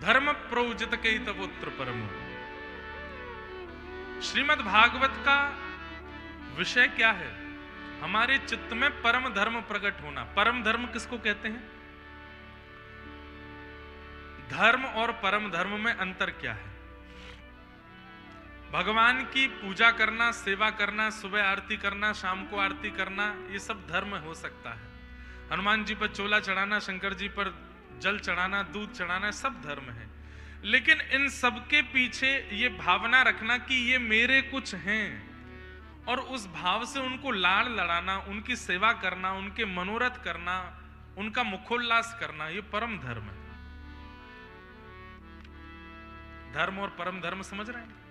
धर्म प्रोजित कई तवोत्र परमो। श्रीमद् भागवत का विषय क्या है? हमारे चित्त में परम धर्म प्रकट होना। परम धर्म किसको कहते हैं? धर्म और परम धर्म में अंतर क्या है? भगवान की पूजा करना, सेवा करना, सुबह आरती करना, शाम को आरती करना, ये सब धर्म हो सकता है। हनुमान जी पर चोला चढ़ाना, शंकर जी पर जल चढ़ाना, दूध चढ़ाना, सब धर्म है। लेकिन इन सब के पीछे ये भावना रखना कि ये मेरे कुछ हैं, और उस भाव से उनको लाड़ लड़ाना, उनकी सेवा करना, उनके मनोरथ करना, उनका मुखोल्लास करना, ये परम धर्म है। धर्म और परम धर्म समझ रहे हैं?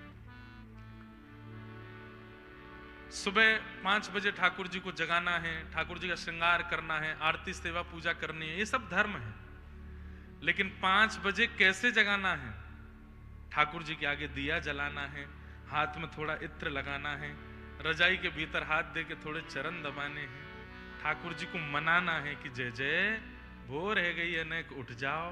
सुबह 5 बजे ठाकुर जी को जगाना है, ठाकुर जी का श्रृंगार करना है, आरती सेवा पूजा करनी है, ये सब धर्म है। लेकिन 5 बजे कैसे जगाना है? ठाकुर जी के आगे दिया जलाना है, हाथ में थोड़ा इत्र लगाना है, रजाई के भीतर हाथ दे के थोड़े चरण दबाने हैं, ठाकुर जी को मनाना है कि जय जय भोर है गई अनेक उठ जाओ।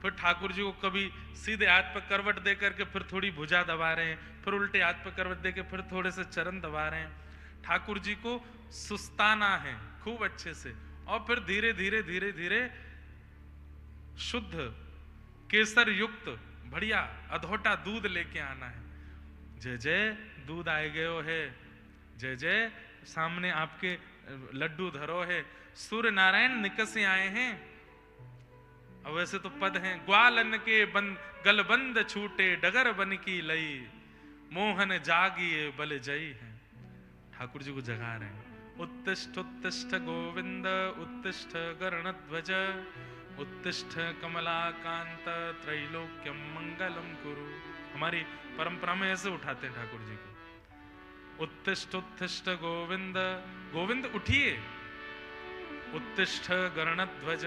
फिर ठाकुर जी को कभी सीधे हाथ पर करवट दे करके फिर थोड़ी भुजा दबा रहे हैं, फिर उल्टे हाथ पर करवट दे के फिर थोड़े से चरण दबा रहे हैं। ठाकुर जी को सुस्ताना है खूब अच्छे से, और फिर धीरे धीरे धीरे धीरे शुद्ध केसर युक्त बढ़िया अधोटा दूध लेके आना है। जय जय दूध आए गयो है, जय जय सामने आपके लड्डू धरो है, सूर्य नारायण निकसे आए हैं। अब वैसे तो पद हैं, ग्वालन के गलबंद छूटे डगर बन की लई, मोहन जागिए बल जई है। ठाकुर जी को जगा रहे हैं। उत्तिष्ठ उत्तिष्ठ गोविंद उत्तिष्ठ गरुणध्वज, उत्तिष्ठ कमलाकांत त्रैलोक्यम मंगलम कुरु। हमारी परंपरा में ऐसे उठाते हैं ठाकुर जी को। उत्तिष्ठ उत्तिष्ठ गोविंद, गोविंद उठिए। उत्तिष्ठ गरुणध्वज,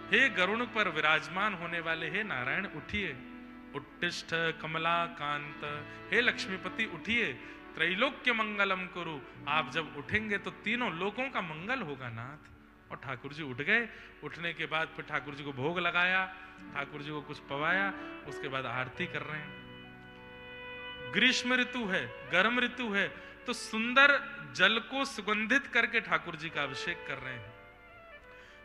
हे गरुण पर विराजमान होने वाले हे नारायण उठिए। उत्तिष्ठ कमलाकांत, हे लक्ष्मीपति उठिए। त्रैलोक्य मंगलम कुरु, आप जब उठेंगे तो तीनों लोकों का मंगल होगा नाथ। और ठाकुर जी उठ गए। उठने के बाद फिर ठाकुर जी को भोग लगाया, ठाकुर जी को कुछ पवाया, उसके बाद आरती कर रहे हैं। ग्रीष्म ऋतु है, गर्म ऋतु है, तो सुंदर जल को सुगंधित करके ठाकुर जी का अभिषेक कर रहे हैं।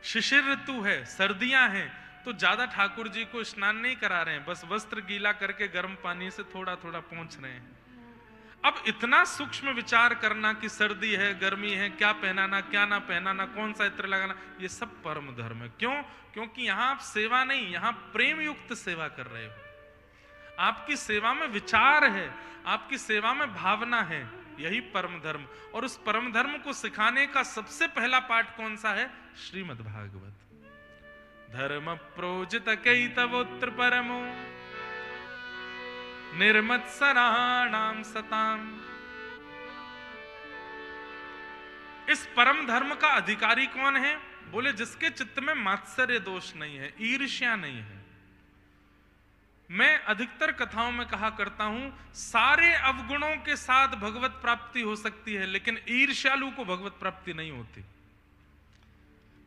शिशिर ऋतु है, सर्दियां हैं, तो ज्यादा ठाकुर जी को स्नान नहीं करा रहे हैं, बस वस्त्र गीला करके गर्म पानी से थोड़ा थोड़ा पोंछ रहे हैं। अब इतना सूक्ष्म विचार करना कि सर्दी है, गर्मी है, क्या पहनाना क्या ना पहनाना, कौन सा इत्र लगाना, ये सब परम धर्म है। क्यों? क्योंकि यहां आप सेवा नहीं, यहां प्रेम युक्त सेवा कर रहे हो। आपकी सेवा में विचार है, आपकी सेवा में भावना है, यही परम धर्म। और उस परम धर्म को सिखाने का सबसे पहला पाठ कौन सा है? श्रीमद् भागवत। धर्म प्रोजित कई तवोत्र परमो, निर्मत्सराणाम सताम। इस परम धर्म का अधिकारी कौन है? बोले जिसके चित्त में मात्सर्य दोष नहीं है, ईर्ष्या नहीं है। मैं अधिकतर कथाओं में कहा करता हूं, सारे अवगुणों के साथ भगवत प्राप्ति हो सकती है, लेकिन ईर्ष्यालु को भगवत प्राप्ति नहीं होती।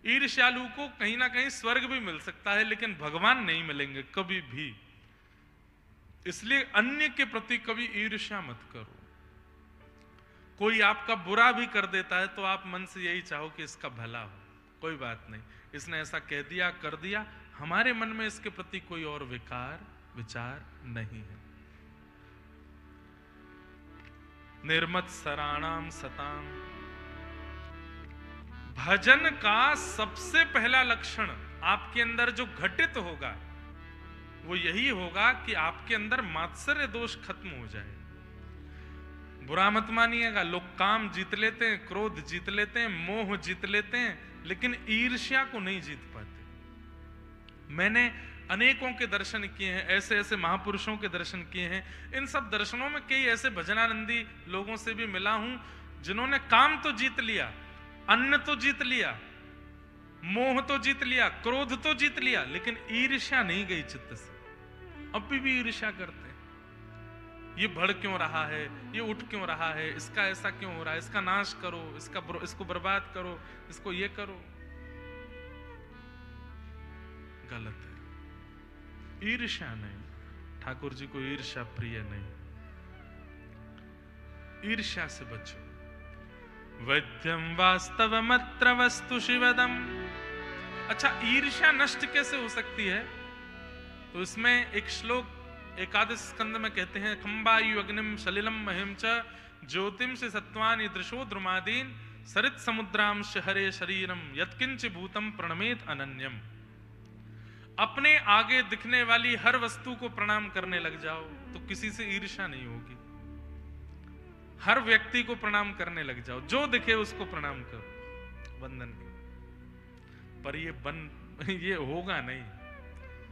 ईर्ष्यालु को कहीं ना कहीं स्वर्ग भी मिल सकता है, लेकिन भगवान नहीं मिलेंगे कभी भी। इसलिए अन्य के प्रति कभी ईर्ष्या मत करो। कोई आपका बुरा भी कर देता है तो आप मन से यही चाहो कि इसका भला हो, कोई बात नहीं, इसने ऐसा कह दिया कर दिया, हमारे मन में इसके प्रति कोई और विचार नहीं है। निर्मत्सराणाम सताम। भजन का सबसे पहला लक्षण आपके अंदर जो घटित होगा वो यही होगा कि आपके अंदर मात्सर्य दोष खत्म हो जाए। बुरा मत मानिएगा, लोग काम जीत लेते हैं, क्रोध जीत लेते हैं, मोह जीत लेते हैं, लेकिन ईर्ष्या को नहीं जीत पाते। मैंने अनेकों के दर्शन किए हैं, ऐसे ऐसे महापुरुषों के दर्शन किए हैं। इन सब दर्शनों में कई ऐसे भजनानंदी लोगों से भी मिला हूं जिन्होंने काम तो जीत लिया, अन्न तो जीत लिया, मोह तो जीत लिया, क्रोध तो जीत लिया, लेकिन ईर्ष्या नहीं गई चित्त से। अभी भी ईर्ष्या करते हैं, ये बढ़ क्यों रहा है, ये उठ क्यों रहा है, इसका ऐसा क्यों हो रहा है, इसका नाश करो, इसको बर्बाद करो, इसको ये करो। गलत है। ईर्ष्या नहीं। ठाकुर जी को ईर्ष्या प्रिय नहीं। ईर्ष्या से बचो। वैद्यम वास्तवमत्र वस्तु शिवदम। अच्छा, ईर्ष्या नष्ट कैसे हो सकती है? तो इसमें एक श्लोक एकादश स्कंद में कहते हैं, खंबायु अग्निम सलिलम महिम च ज्योतिम से सत्वानि दृशो द्रुमादीन सरित समुद्रांश हरे शरीरम यत्किंच भूतम प्रणमेत अनन्यम। अपने आगे दिखने वाली हर वस्तु को प्रणाम करने लग जाओ तो किसी से ईर्ष्या नहीं होगी। हर व्यक्ति को प्रणाम करने लग जाओ, जो दिखे उसको प्रणाम करो, वंदन करो। पर ये होगा नहीं।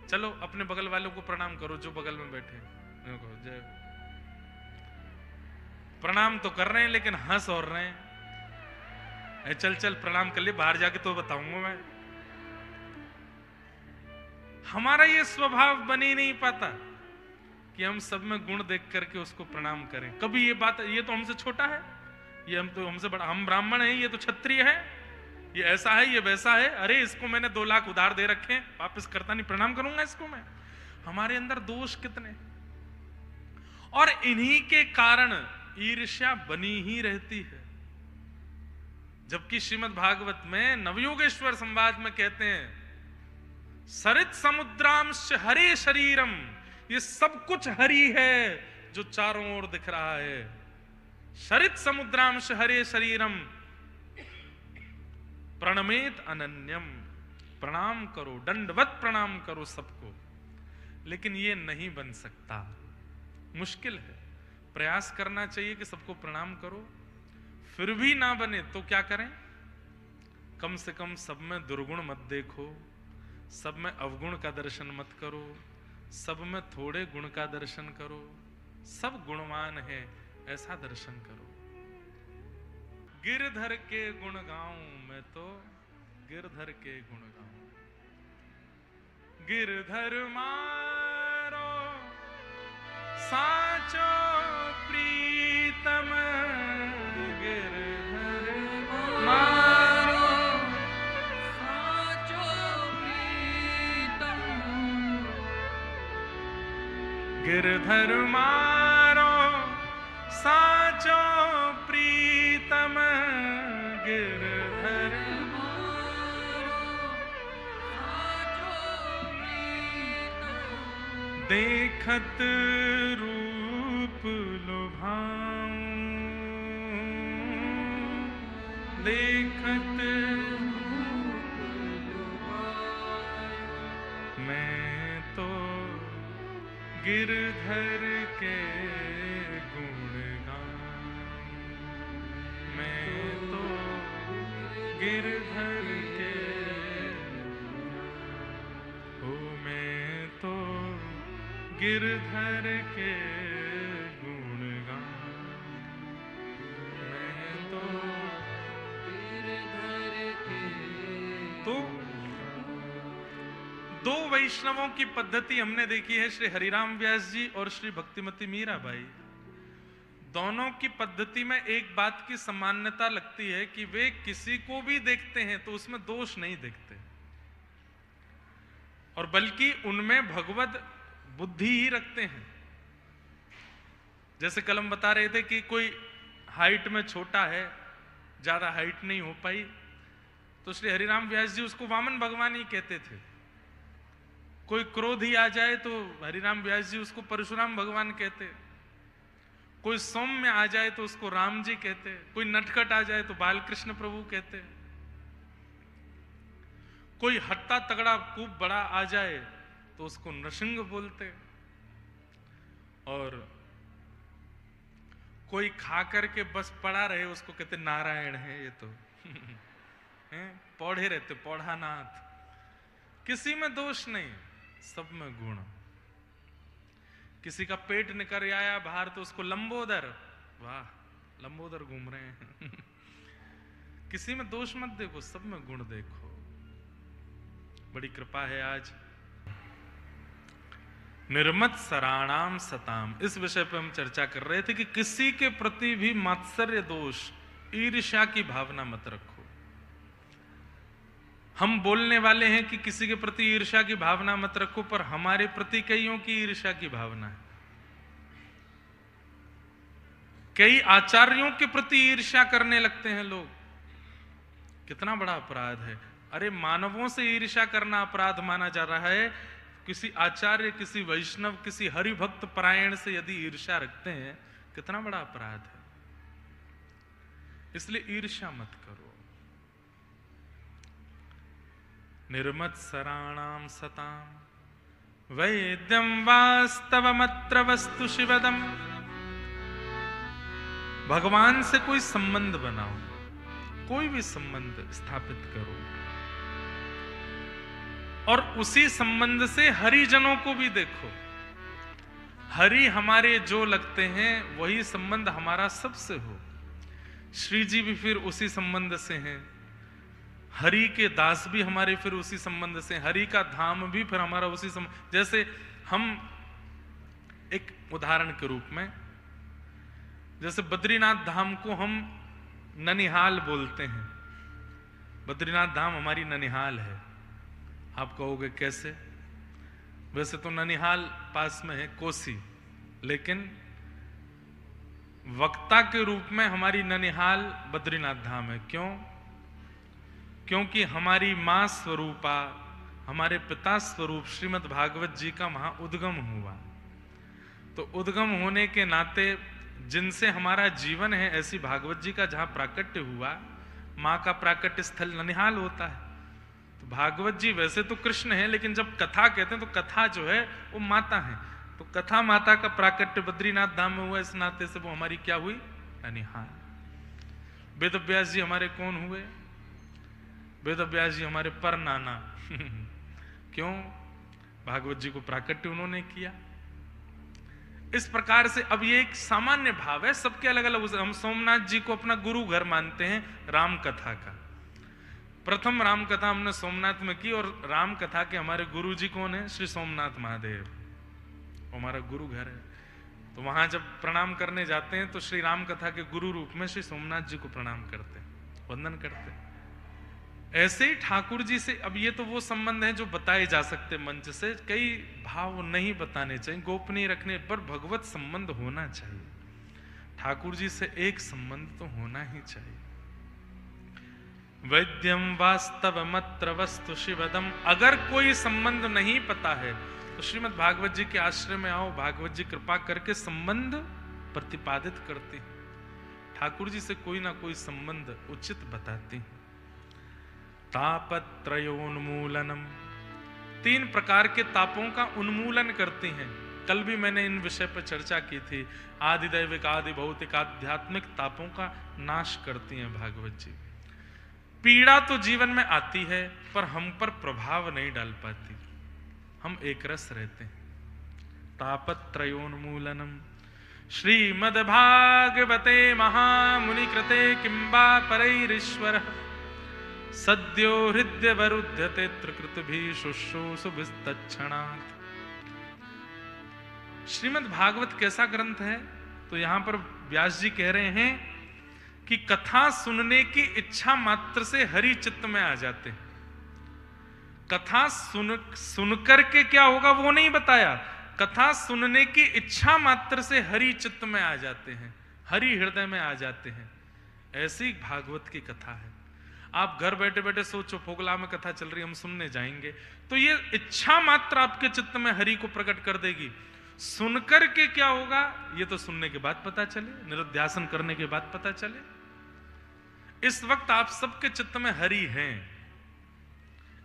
चलो अपने बगल वालों को प्रणाम करो, जो बगल में बैठे। जय। प्रणाम तो कर रहे हैं लेकिन हंस और रहे हैं। चल चल प्रणाम कर ले, बाहर जाके तो बताऊंगा मैं। हमारा ये स्वभाव बन ही नहीं पाता कि हम सब में गुण देख करके उसको प्रणाम करें। कभी ये बात, ये तो हमसे छोटा है, ये हमसे बड़ा, हम ब्राह्मण हैं, ये तो क्षत्रिय है, ये ऐसा है, ये वैसा है। अरे इसको मैंने 2 लाख उधार दे रखे हैं, वापस करता नहीं, प्रणाम करूंगा इसको मैं। हमारे अंदर दोष कितने, और इन्हीं के कारण ईर्ष्या बनी ही रहती है। जबकि श्रीमद् भागवत में नवयोगेश्वर संवाद में कहते हैं, सरित समुद्रांश हरे शरीरम, ये सब कुछ हरि है जो चारों ओर दिख रहा है। सरित समुद्रांश हरे शरीरम प्रणमेत अनन्यम। प्रणाम करो, दंडवत प्रणाम करो सबको। लेकिन ये नहीं बन सकता, मुश्किल है। प्रयास करना चाहिए कि सबको प्रणाम करो। फिर भी ना बने तो क्या करें? कम से कम सब में दुर्गुण मत देखो, सब में अवगुण का दर्शन मत करो, सब में थोड़े गुण का दर्शन करो। सब गुणवान है ऐसा दर्शन करो। गिरधर के गुण गाऊं मैं तो, गिरधर के गुण गाऊं। गिरधर मारो साचो प्रीतम, गिरधर मारो साचो प्रीतम। गिरधर मारो साचो प्रीतम, गिरधर देखत रूप लुभाऊं, देखत रूप लुभाऊं। मैं तो गिरधर के गुण गाऊं, मैं तो गिरधर के, ओ मैं तो गिरधर के गुण गाऊं, मैं तो गिरधर के। तो 2 वैष्णवों की पद्धति हमने देखी है, श्री हरिराम व्यास जी और श्री भक्तिमती मीराबाई। दोनों की पद्धति में एक बात की सामान्यता लगती है कि वे किसी को भी देखते हैं तो उसमें दोष नहीं देखते, और बल्कि उनमें भगवत बुद्धि ही रखते हैं। जैसे कल हम बता रहे थे कि कोई हाइट में छोटा है, ज्यादा हाइट नहीं हो पाई, तो श्री हरिराम व्यास जी उसको वामन भगवान ही कहते थे। कोई क्रोध ही आ जाए तो हरिराम व्यास जी उसको परशुराम भगवान कहते। कोई सौम्य आ जाए तो उसको राम जी कहते। कोई नटखट आ जाए तो बालकृष्ण प्रभु कहते। कोई हट्टा तगड़ा खूब बड़ा आ जाए तो उसको नृसिंह बोलते। और कोई खा करके बस पड़ा रहे उसको कहते नारायण है ये तो पौधे रहते, पौधानाथ। किसी में दोष नहीं, सब में गुण। किसी का पेट निकल आया बाहर तो उसको लंबोदर, वाह लंबोदर घूम रहे हैं किसी में दोष मत देखो, सब में गुण देखो। बड़ी कृपा है आज निर्मत सराणाम सताम, इस विषय पे हम चर्चा कर रहे थे कि किसी के प्रति भी मात्सर्य दोष, ईर्ष्या की भावना मत रखो। हम बोलने वाले हैं कि किसी के प्रति ईर्ष्या की भावना मत रखो, पर हमारे प्रति कईयों की ईर्ष्या की भावना है। कई आचार्यों के प्रति ईर्ष्या करने लगते हैं लोग। कितना बड़ा अपराध है। अरे मानवों से ईर्ष्या करना अपराध माना जा रहा है, किसी आचार्य, किसी वैष्णव, किसी हरिभक्त परायण से यदि ईर्ष्या रखते हैं, कितना बड़ा अपराध है। इसलिए ईर्ष्या मत करो। निर्मत्सराणाम सताम वैद्यम वास्तवमत्र वस्तु शिवदम। भगवान से कोई संबंध बनाओ, कोई भी संबंध स्थापित करो, और उसी संबंध से हरिजनों को भी देखो। हरि हमारे जो लगते हैं वही संबंध हमारा सबसे हो। श्री जी भी फिर उसी संबंध से हैं, हरि के दास भी हमारे फिर उसी संबंध से, हरि का धाम भी फिर हमारा उसी संबंध। जैसे हम एक उदाहरण के रूप में, जैसे बद्रीनाथ धाम को हम ननिहाल बोलते हैं। बद्रीनाथ धाम हमारी ननिहाल है। आप कहोगे कैसे? वैसे तो ननिहाल पास में है कोसी, लेकिन वक्ता के रूप में हमारी ननिहाल बद्रीनाथ धाम है। क्यों? क्योंकि हमारी मां स्वरूपा, हमारे पिता स्वरूप श्रीमद् भागवत जी का वहां उद्गम हुआ। तो उद्गम होने के नाते जिनसे हमारा जीवन है, ऐसी भागवत जी का जहां प्राकट्य हुआ, मां का प्राकट्य स्थल ननिहाल होता है। तो भागवत जी वैसे तो कृष्ण है, लेकिन जब कथा कहते हैं तो कथा जो है वो माता है। तो कथा माता का प्राकट्य बद्रीनाथ धाम में हुआ, इस नाते से वो हमारी क्या हुई? ननिहाल। वेद व्यास जी हमारे कौन हुए? वेद व्यास जी हमारे पर नाना। क्यों? भागवत जी को प्राकट्य उन्होंने किया। इस प्रकार से अब ये एक सामान्य भाव है, सबके अलग अलग। हम सोमनाथ जी को अपना गुरु घर मानते हैं राम कथा का। प्रथम राम कथा हमने सोमनाथ में की, और राम कथा के हमारे गुरु जी कौन है? श्री सोमनाथ महादेव, हमारा गुरु घर है। तो वहां जब प्रणाम करने जाते हैं तो श्री राम कथा के गुरु रूप में श्री सोमनाथ जी को प्रणाम करते हैं, वंदन करते हैं। ऐसे ही ठाकुर जी से, अब ये तो वो संबंध है जो बताए जा सकते मंच से, कई भाव नहीं बताने चाहिए, गोपनीय रखने पर भगवत संबंध होना चाहिए। ठाकुर जी से एक संबंध तो होना ही चाहिए। वैद्यम वास्तवमत्र वस्तु शिवदम। अगर कोई संबंध नहीं पता है तो श्रीमद् भागवत जी के आश्रय में आओ, भागवत जी कृपा करके संबंध प्रतिपादित करते हैं। ठाकुर जी से कोई ना कोई संबंध उचित बताते हैं। तापत्रयोन्मूलनम, 3 प्रकार के तापों का उन्मूलन करते हैं। कल भी मैंने इन विषय पर चर्चा की थी। आदि दैविक, आदि भौतिक, आध्यात्मिक तापों का नाश करती हैं भागवत जी। पीड़ा तो जीवन में आती है, पर हम पर प्रभाव नहीं डाल पाती, हम एक रस रहते हैं। तापत्रयोन्मूलनम श्रीमद्भागवते महामुनि कृते किंबा परैरीश्वर सद्यो हृदय वरुध्यते त्रिकृत भी शुश्रूषु विस्तच्छणात्। श्रीमद् भागवत कैसा ग्रंथ है? तो यहां पर व्यास जी कह रहे हैं कि कथा सुनने की इच्छा मात्र से हरि चित्त में आ जाते हैं। कथा सुनकर के क्या होगा वो नहीं बताया, कथा सुनने की इच्छा मात्र से हरि चित्त में आ जाते हैं, हरि हृदय में आ जाते हैं। ऐसी भागवत की कथा है। आप घर बैठे बैठे सोचो, फोगला में कथा चल रही, हम सुनने जाएंगे, तो ये इच्छा मात्र आपके चित्त में हरि को प्रकट कर देगी। सुनकर के क्या होगा ये तो सुनने के बाद पता चले, निरुध्यासन करने के बाद पता चले। इस वक्त आप सबके चित्त में हरि हैं,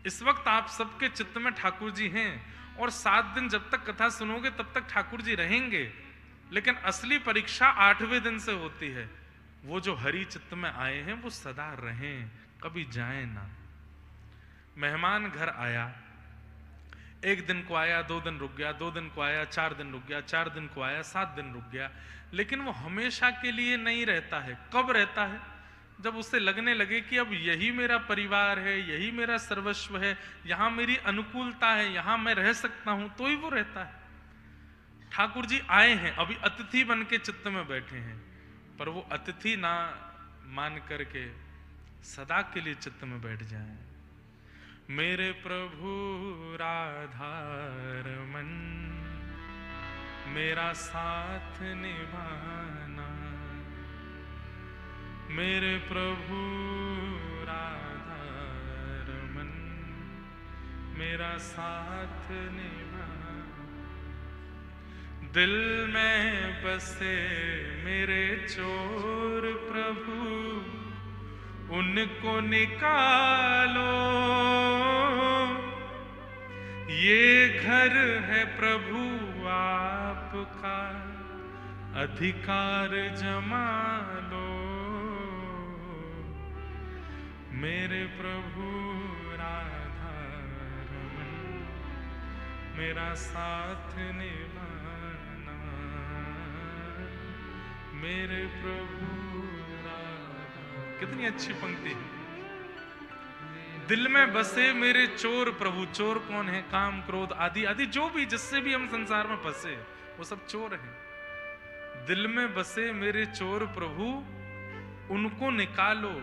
इस वक्त आप सबके चित्त में ठाकुर जी हैं, और 7 दिन जब तक कथा सुनोगे तब तक ठाकुर जी रहेंगे। लेकिन असली परीक्षा 8वें दिन से होती है। वो जो हरि चित्त में आए हैं वो सदा रहें, कभी जाए ना। मेहमान घर आया, 1 दिन को आया, 2 दिन रुक गया, 2 दिन को आया, 4 दिन रुक गया, 4 दिन को आया, 7 दिन रुक गया, लेकिन वो हमेशा के लिए नहीं रहता है। कब रहता है? जब उसे लगने लगे कि अब यही मेरा परिवार है, यही मेरा सर्वस्व है, यहां मेरी अनुकूलता है, यहां मैं रह सकता हूं, तो ही वो रहता है। ठाकुर जी आए हैं, अभी अतिथि बन के चित्त में बैठे हैं, पर वो अतिथि ना मान करके सदा के लिए चित्त में बैठ जाएं। मेरे प्रभु राधा रमन मेरा साथ निभाना, मेरे प्रभु राधा रमन मेरा साथ निभाना। दिल में बसे मेरे चोर प्रभु उनको निकालो, ये घर है प्रभु आपका अधिकार जमा लो, मेरे प्रभु राधा रमन मेरा साथ निभाना, मेरे प्रभु राधा। कितनी अच्छी पंक्ति है। दिल में बसे मेरे चोर प्रभु, चोर कौन है? काम क्रोध आदि आदि जो भी जिससे भी हम संसार में फंसे वो सब चोर हैं। दिल में बसे मेरे चोर प्रभु उनको निकालो,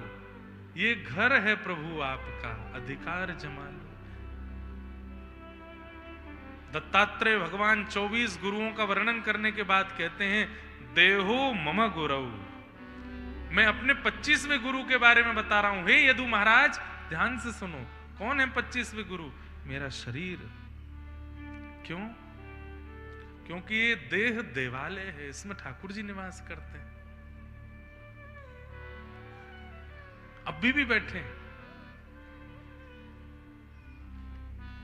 ये घर है प्रभु आपका अधिकार जमा लो। दत्तात्रेय भगवान 24 गुरुओं का वर्णन करने के बाद कहते हैं देहो मम गुरु। मैं अपने 25वें गुरु के बारे में बता रहा हूं। हे यदु महाराज ध्यान से सुनो, कौन है 25वें गुरु? मेरा शरीर। क्यों? क्योंकि ये देह देवालय है, इसमें ठाकुर जी निवास करते हैं। अभी भी बैठे हैं।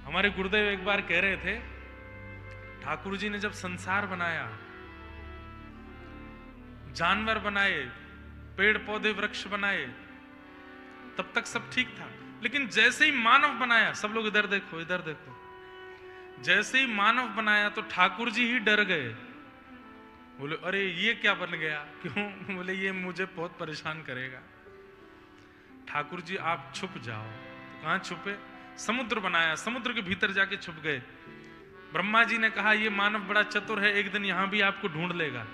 हमारे गुरुदेव एक बार कह रहे थे ठाकुर जी ने जब संसार बनाया, जानवर बनाए, पेड़ पौधे वृक्ष बनाए, तब तक सब ठीक था। लेकिन जैसे ही मानव बनाया, सब लोग इधर देखो इधर देखो, जैसे ही मानव बनाया तो ठाकुर जी ही डर गए। बोले अरे ये क्या बन गया? क्यों? बोले ये मुझे बहुत परेशान करेगा। ठाकुर जी आप छुप जाओ। तो कहां छुपे? समुद्र बनाया, समुद्र के भीतर जाके छुप गए। ब्रह्मा जी ने कहा ये मानव बड़ा चतुर है, एक दिन यहां भी आपको ढूंढ लेगा।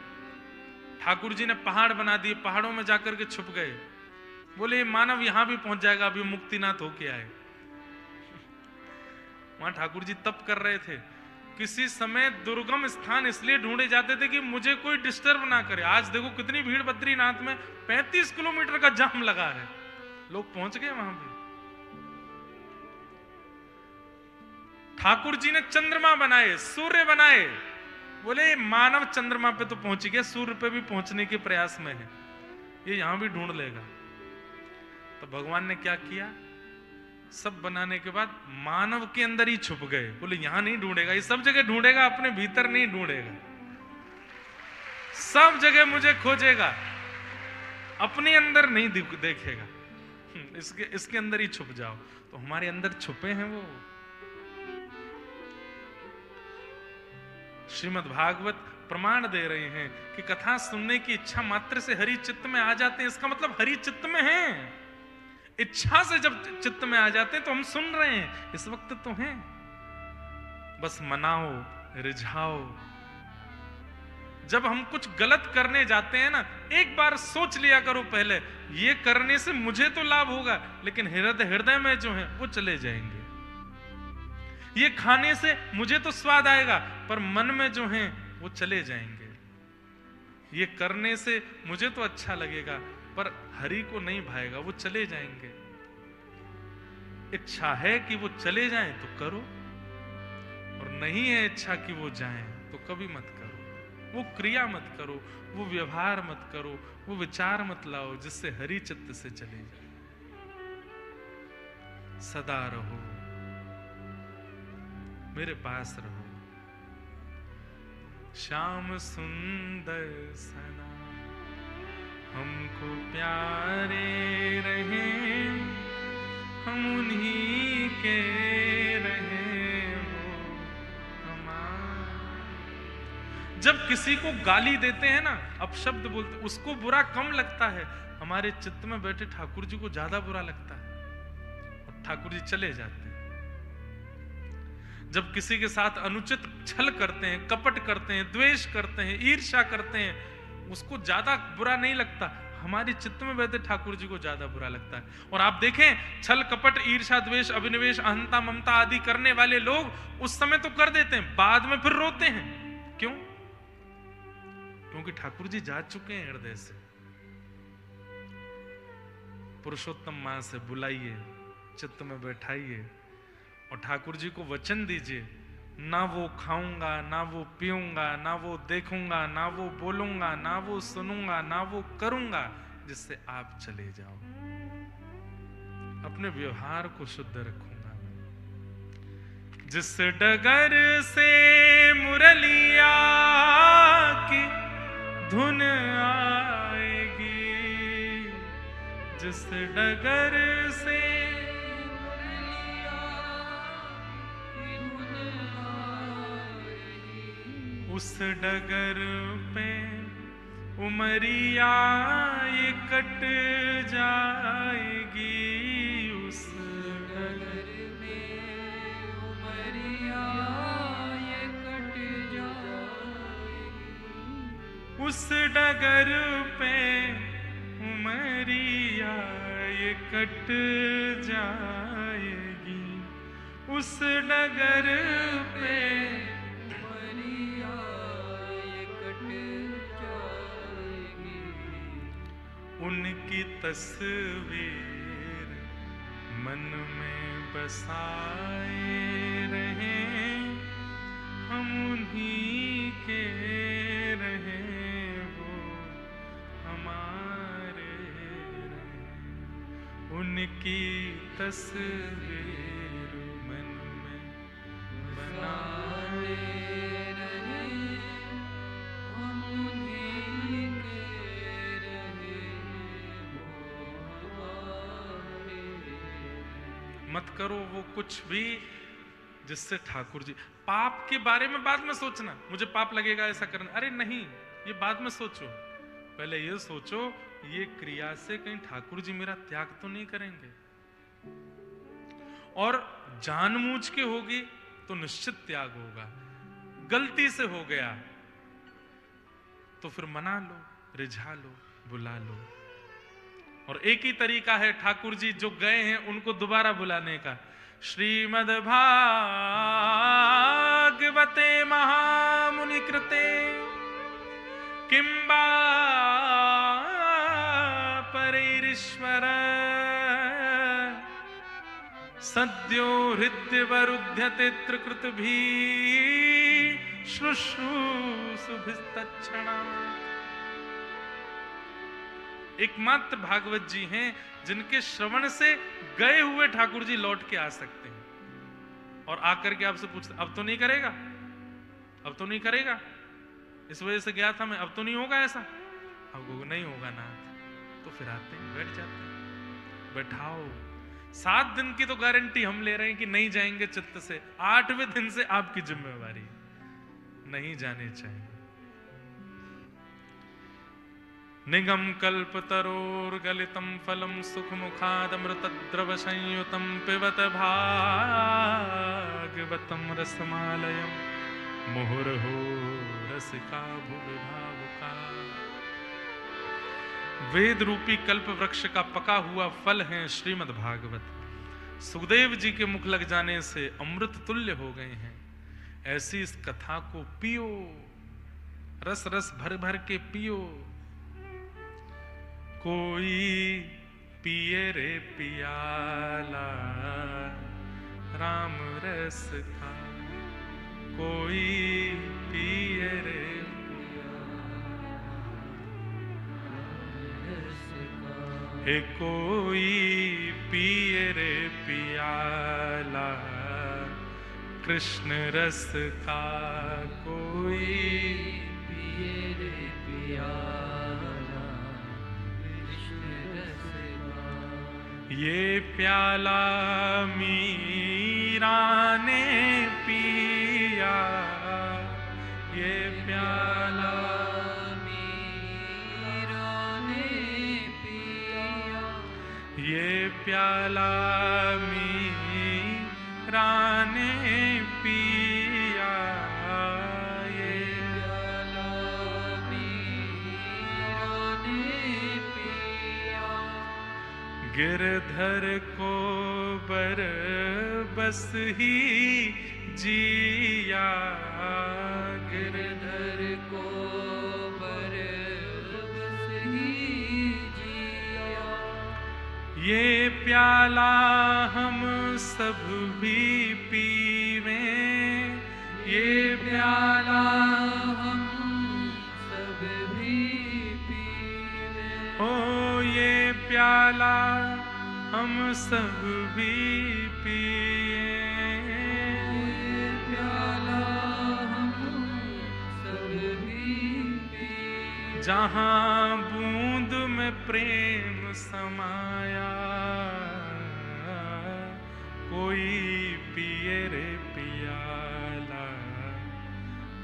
ठाकुर जी ने पहाड़ बना दिए, पहाड़ों में जाकर के छुप गए। बोले ये मानव यहां भी पहुंच जाएगा, अभी मुक्तिनाथ होके आए। वहां ठाकुर जी तप कर रहे थे। किसी समय दुर्गम स्थान इसलिए ढूंढे जाते थे कि मुझे कोई डिस्टर्ब ना करे। आज देखो कितनी भीड़ बद्रीनाथ में, 35 किलोमीटर का जाम लगा है, लोग पहुंच गए वहां भी। ठाकुर जी ने चंद्रमा बनाए, सूर्य बनाए। बोले मानव चंद्रमा पे तो पहुंच गया, सूर्य पे भी पहुंचने के प्रयास में है, ये यहां भी ढूंढ लेगा। तो भगवान ने क्या किया? सब बनाने के बाद मानव के अंदर ही छुप गए। बोले यहां नहीं ढूंढेगा, ये सब जगह ढूंढेगा, अपने भीतर नहीं ढूंढेगा। सब जगह मुझे खोजेगा, अपने अंदर नहीं देखेगा। इसके अंदर ही छुप जाओ। तो हमारे अंदर छुपे हैं वो। श्रीमद् भागवत प्रमाण दे रहे हैं कि कथा सुनने की इच्छा मात्र से हरि चित्त में आ जाते हैं। इसका मतलब हरि चित्त में हैं। इच्छा से जब चित्त में आ जाते हैं तो हम सुन रहे हैं, इस वक्त तो हैं। बस मनाओ, रिझाओ। जब हम कुछ गलत करने जाते हैं ना, एक बार सोच लिया करो पहले, ये करने से मुझे तो लाभ होगा, लेकिन हृदय में जो है वो चले जाएंगे। ये खाने से मुझे तो स्वाद आएगा, पर मन में जो है वो चले जाएंगे। ये करने से मुझे तो अच्छा लगेगा, पर हरि को नहीं भाएगा, वो चले जाएंगे। इच्छा है कि वो चले जाएं तो करो, और नहीं है इच्छा कि वो जाएं तो कभी मत करो। वो क्रिया मत करो, वो व्यवहार मत करो, वो विचार मत लाओ जिससे हरि चित्त से चले जाए। सदा रहो, मेरे पास रहो। श्याम सुंदर सना हमको प्यारे रहे, हम उन्हीं के रहे हो हमारे। जब किसी को गाली देते हैं ना, अपशब्द बोलते, उसको बुरा कम लगता है, हमारे चित्त में बैठे ठाकुर जी को ज्यादा बुरा लगता है, और ठाकुर जी चले जाते हैं। जब किसी के साथ अनुचित छल करते हैं, कपट करते हैं, द्वेष करते हैं, ईर्ष्या करते हैं, उसको ज्यादा बुरा नहीं लगता, हमारे चित्त में बैठे ठाकुर जी को ज्यादा बुरा लगता है। और आप देखें, छल कपट ईर्ष्या द्वेष अभिनिवेश अहंता ममता आदि करने वाले लोग उस समय तो कर देते हैं, बाद में फिर रोते हैं। क्यों? क्योंकि ठाकुर जी जा चुके हैं हृदय से। पुरुषोत्तम मां से बुलाइए, चित्त में बैठाइए और ठाकुर जी को वचन दीजिए, ना वो खाऊंगा, ना वो पीऊंगा, ना वो देखूंगा, ना वो बोलूंगा, ना वो सुनूंगा, ना वो करूंगा जिससे आप चले जाओ। अपने व्यवहार को शुद्ध रखूंगा। जिस डगर से मुरलिया की धुन आएगी, जिस डगर से उस डगर पे उमरिया ये कट जाएगी, उस डगर में उमरिया ये कट जाएगी, उस डगर पे उमरिया ये कट जाएगी, उस डगर पे उनकी तस्वीर मन में बसाए रहें, हम उन्हीं के रहें, वो हमारे रहें। उनकी तस्वीर मन में बनाए रहें, हम उन्हीं के मत करो वो कुछ भी जिससे ठाकुर जी। पाप के बारे में बाद में सोचना, मुझे पाप लगेगा ऐसा करना, अरे नहीं, ये बाद में सोचो। पहले ये सोचो, ये क्रिया से कहीं ठाकुर जी मेरा त्याग तो नहीं करेंगे। और जानबूझ के होगी तो निश्चित त्याग होगा, गलती से हो गया तो फिर मना लो, रिझा लो, बुला लो। और एक ही तरीका है ठाकुर जी जो गए हैं उनको दोबारा बुलाने का। श्रीमद् भागवते महामुनि कृते किंबा परैरीश्वर सद्यो हृद्यवरुध्यते त्रिकृतभिः शुश्रूषुभिस्तत्क्षणात्। एकमात्र भागवत जी हैं जिनके श्रवण से गए हुए ठाकुर जी लौट के आ सकते हैं और आकर के आपसे पूछते, अब तो नहीं करेगा, अब तो नहीं करेगा, इस वजह से गया था मैं, अब तो नहीं होगा ऐसा। अब नहीं होगा ना, तो फिर आते हैं, बैठ जाते हैं। बैठाओ, 7 दिन की तो गारंटी हम ले रहे हैं कि नहीं जाएंगे चित्त से, 8वें दिन से आपकी जिम्मेवारी, नहीं जाने चाहिए। निगम कल्पतरोर्गलितं फलं सुखमुखादमृतद्रव संयुतं पिबत भागवतं रसमालयं मुहुर्हो रसिका भुविभावुका। वेद रूपी कल्प वृक्ष का पका हुआ फल है श्रीमद् भागवत। सुखदेव जी के मुख लग जाने से अमृत तुल्य हो गए हैं। ऐसी इस कथा को पियो, रस रस भर भर के पियो। कोई पिए रे पियाला राम रस का, कोई पिए रे हे कोई पिए रे पियाला कृष्ण रस का, कोई पिए रे पियाला कृष्ण रस का। ये प्याला मीरा ने पिया, ये प्याला ये प्याला मीरा ने पिया, ये प्याला मीरा ने पिया। गिरधर को बर बस ही जिया, गिरधर को बर बस ही जिया। ये प्याला हम सब भी पीवें, ये प्याला हम सब भी पीवें। ओ ये प्याला हम सब भी पिए, ये प्याला हम सब भी पिए। जहाँ बूंद में प्रेम समाया, कोई पिए रे पियाला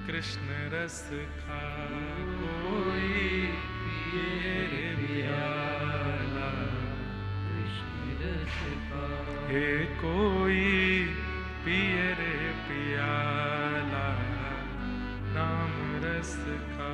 कृष्ण रस खा, कोई पिए रे पियाला कृष्ण रस का। हे कोई पिए रे पियाला नाम रस का।